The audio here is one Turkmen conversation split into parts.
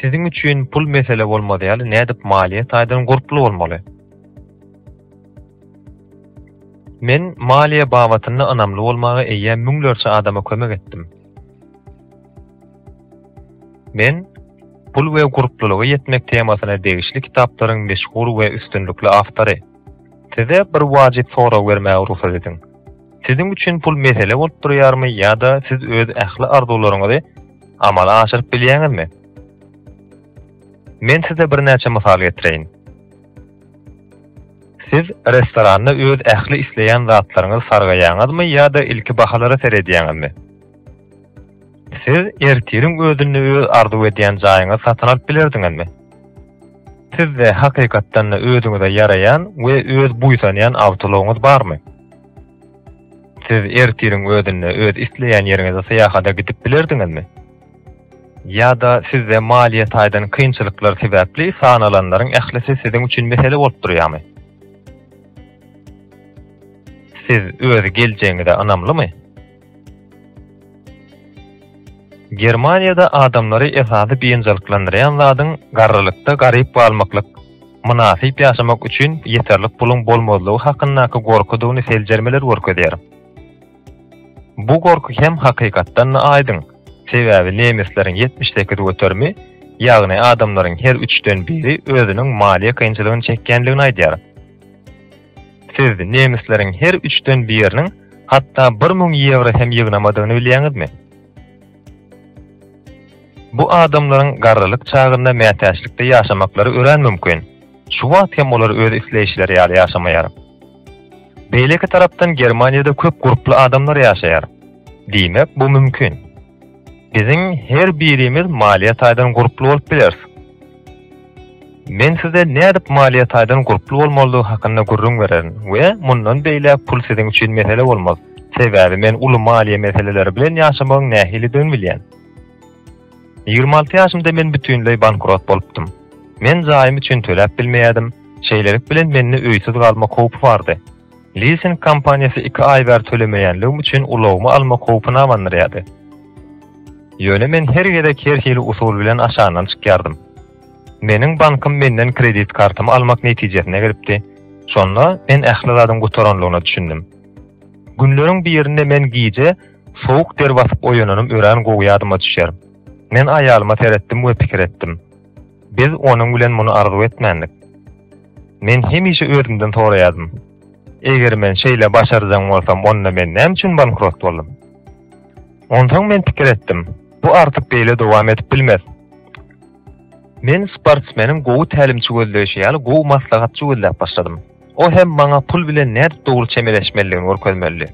Sizin üçin pul mesele bolmady ýaly nädip maliýet aýdan gurply bolmaly? Men maliýe bawatyny anamly bolmagy eýýän müňlerçe adama kömek etdim. Men pul we gurplylygy ýetmek temasyna degişli kitaplaryň meşhur we üstünlikli awtory. Size bir wajyp soraw bermäge ruhsat ediň. Sizin üçin pul mesele bolup durýarmy ýa-da siz öz ähli arzularyňyzy amala aşyryp bilýäňizmi? Men size bir näçe mysal getireýin. Siz restoranda öz ähli isleýän zatlaryňyzy sargaýaňyzmy ýa-da ilki bahalara seredýäňizmi? Siz ertiriň özüni öz arzu edýän jaýyňy satyn alyp bilerdiňizmi? Sizde hakykatdan özüňize ýaraýan we öz buýsanýan awtolaryňyz barmy? Siz ertiriň özüni öz isleýän ýeriňize syýahata gidip bilerdiňizmi? Ýa-da sizde maliýet aýdan kynçylyklar sebäpli sanalanlaryň ählisi siziň üçin mesele bolup durýarmy? Siz öz geljeğinize anamlymy? Germaniýada adamlary esasy beýençiliklendirýän zadyň garrylykda garyp bolmaklyk, munasyp ýaşamak üçin ýeterli puluň bolmazlygy hakyndaky gorkudygyny seljermeler görkezýär. Bu gorku hem hakykatdan aýdyň. Sebäbi nemesleriň 78 götermi, ýagny adamlaryň her 3-den biri özüniň maliýe kynçylygyny çekkenligini aýdýar. Siz nemesleriň her 3-den biriniň hatda 1000 euro hem ýygnamadygyny bilýäňizmi? Bu adamlaryň garrylyk çagynda mätäçlikde ýaşamaklary ören mümkin. Şu wagt hem olar öz isleýişleri ýaly ýaşamaýar. Beýleki tarapdan Germaniýada köp gurply adamlar ýaşaýar. Diýmek bu mümkin. Biziň her birimiz maliýet aýdan gurply bolup bileriz. Men size nädip maliýet aýdan gurply bolmalydygy hakynda gurrun bererin we mundan beýle pul siziň üçin mesele bolmaz. Sebäbi men uly maliýe meseleleri bilen ýaşamagyň nähilidigini bilýän. 26 ýaşymda men bütünlei bankrot bolupdym. Men jaýym üçin töläp bilmeýärdim. Şeýlerik bilen meni öýsiz galma howpy bardy. Leasing kompaniýasy 2 aý ber tölemeýänligim üçin ulawmy alma howpyna awandyrýardy. Ýöne men her gerek her hili usul bilen aşaňdan çykýardym. Meniň bankym menden kredit kartymy almak netijesine giripdi. Şonda men ähli zadym gotaranlygyny düşündim. Günleriň birinde men giýje sowuk der basyp oýanynym ören goýadyma düşer. Men aýalyma teretdim we pikir etdim. Biz onuň bilen muny arzu etmändik. Men hemişe özümden soraýardym. Eger men şeýle başarjak bolsam, onda men näme üçin bankrot boldum? Ondan men pikir etdim. Bu artyk beýle dowam edip bilmez. Men sportsmenim gowy tälimçi gözleşi ýaly gowy maslahatçy gözläp başladym. O hem maňa pul bilen näde dogry çemeleşmeligini görkezmeli.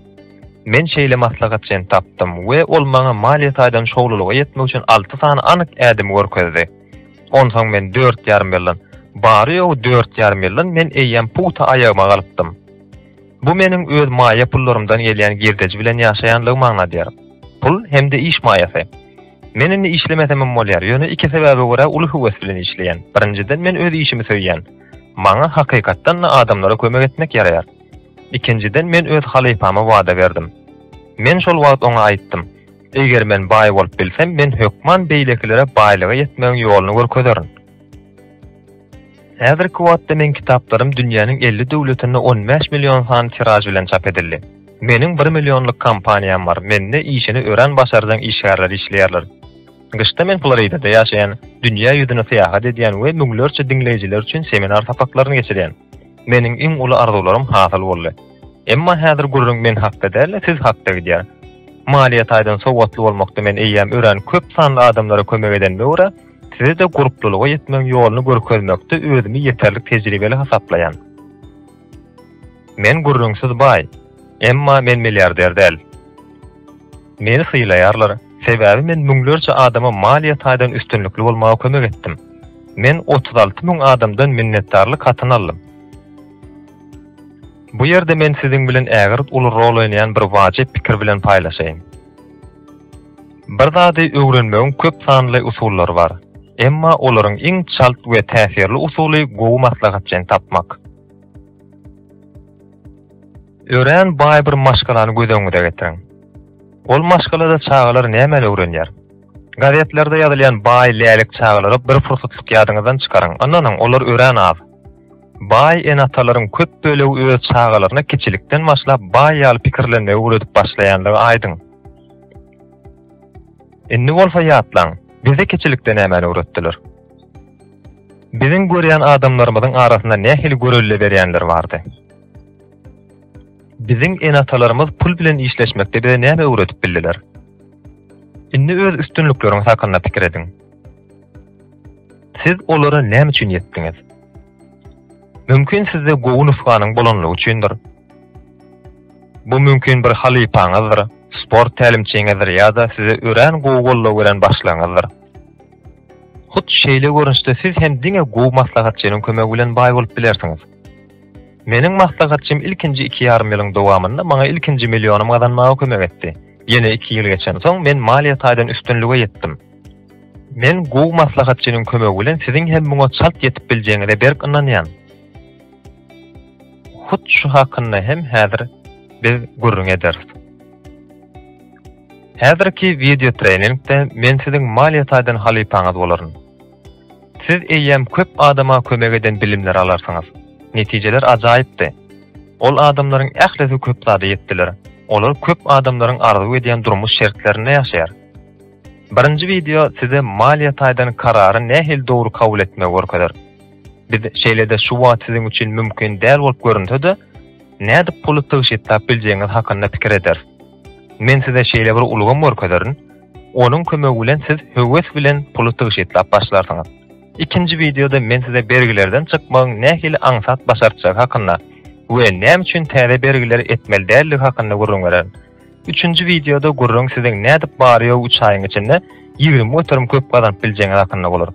Men şeýle maslahatçy tapdym we ol maňa maliýet aýdan şowluluga ýetmek üçin 6 sany anyk ädim görkezdi. Ondan men 4,5 ýyldan, bary ýok 4,5 ýyldan men eýýän puta aýagyma galypdym. Bu meniň öz maýa pullarymdan gelýän girdeji bilen ýaşaýanlygymy aňladýar. Pul hemde iş maýasy. Menini işlemesem bolýar. Ýöne iki sebäbe görä uly höwes bilen işleýän. Birinciden men öz işimi söýýän. Maňa hakykatdan adamlara kömek etmek ýaraýar. İkinciden men öz halypama wada berdim. Men şol wagt oňa aýtdym. Eger men baý bolup bilsem, men hökman beýlekilere baýlyga ýetmegiň ýoluny görkezerin. Häzirki wagtda men kitaplarym dünýäniň 50 döwletinde 15 million san tiraj bilen çap edildi. Meniň 1 millionlyk kompaniýam bar. Mende işini ören başarjan işgärler işleýärler. Gyşda men Floridada ýaşaýan, dünýä ýüzüne syýahat edýän we müňlerçe dinleýijiler üçin seminar tapaklaryny geçirýän. Meniň iň uly arzularym hasyl boldy. Emma häzir gurrun men hakda däl, siz hakda gidýär. Maliýet aýdan sowatly bolmakda men eýýäm ören köp sanly adamlara kömek eden böwre, size de gurplylyga ýetmegiň ýoluny görkezmekde özümi ýeterli tejribeli hasaplaýan. Men gurrunsyz baý, emma men milliarder däl. Meni syýlaýarlar. Sebäbi men müňlerçe adama maliýet aýdan üstünlikli bolmagy kömek etdim. Men 36 000 adamdan minnetdarlyk hatyn aldym. Bu ýerde men siziň bilen ägirt uly rol oýnaýan bir wajyp pikir bilen paýlaşaýyn. Bir zady öwrenmegiň köp sanly usullary bar. Emma olaryň iň çalt we täsirli usuly gowy maslahatçy tapmak. Ören baý bir maşgalany göz öňüne getiriň. Ol maşgalada çağalar näme öwrenýär? Gazetlerde ýazylan baý lälik çağlary bir fursatlyk ýadyňyzdan çykaryň. Ondan olar ören az. Baý enatalaryň köp bölegi öz çağlaryna keçilikden başlap baý ýaly pikirlerine öwredip başlaýanlygy aýdyň. Indi bolsa ýatlaň, bize keçilikden näme öwretdiler? Biziň görýän adamlarymyzyň arasynda nähili görelle berýänler bardy. Biziň enatalarymyz pul bilen işleşmekde bize näme öwretip bildiler? Indi öz üstünlükleriňiz hakynda pikir ediň. Siz olara näme üçin ýetdiňiz? Mümkin sizde gowy nufganyň bolanlygy üçindir. Bu mümkin bir halypaňyzdyr, sport tälimçiňizdir ýa-da size ören gowy gollaw bilen başlaňyzdyr. Hut şeýle görünüşde siz hem diňe gowy maslahatçynyň kömegi bilen baý bolup bilersiňiz. Meniň maslahatçym ilkinji 2,5 ýylyň dowamynda maňa ilkinji millionymy gazanmaga kömek etdi. Ýene 2 ýyl geçen soň men maliýat aýdan üstünlüge ýetdim. Men gowy maslahatçynyň kömegi bilen siziň hem muňa çalt ýetip biljeňize berk ynanýan. Hut şu hakynda hem häzir biz gurrun ederiz. Häzirki video treningde men siziň maliýat aýdan halypaňyz bolaryn. Siz eýem köp adama kömek eden bilimler alarsyňyz. Netijeler ajaýypdy. Ol adamlaryň ählisi köp zady ýetdiler. Olar köp adamlaryň arzu edýän durmuş şertlerinde ýaşaýar. Birinji video size maliýat aýdan karary nähili dogry kabul etmek görkezler. Biz şeýlede şu wagt siziň üçin mümkin däl bolup görünse-de, näde puly tygyşyp biljeňiz hakynda pikir eder. Men size şeýle bir ulgam görkezerin, onuň kömegi bilen siz höwes bilen puly tygyşyp başlarsyňyz. İkinji videoda men size bergilerden çykmagyň nähili aňsat başarjak hakynda we näme üçin täze bergiler etmeli dälligi hakynda gurrun bererim. Üçüncü videoda gurrun siziň näde barýar 3 aýyň içinde 20 motorum köp gazanyp biljeňiz hakynda bolar.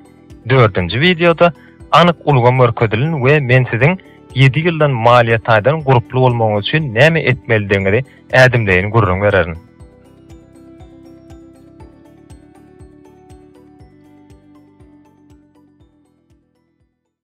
Dördüncü videoda anyk ulgam görkezilin we men siziň 7 ýyldan maliýat aýdan guruply bolmagyňyz üçin näme etmelidiňizi ädimleýin gurrun bererim.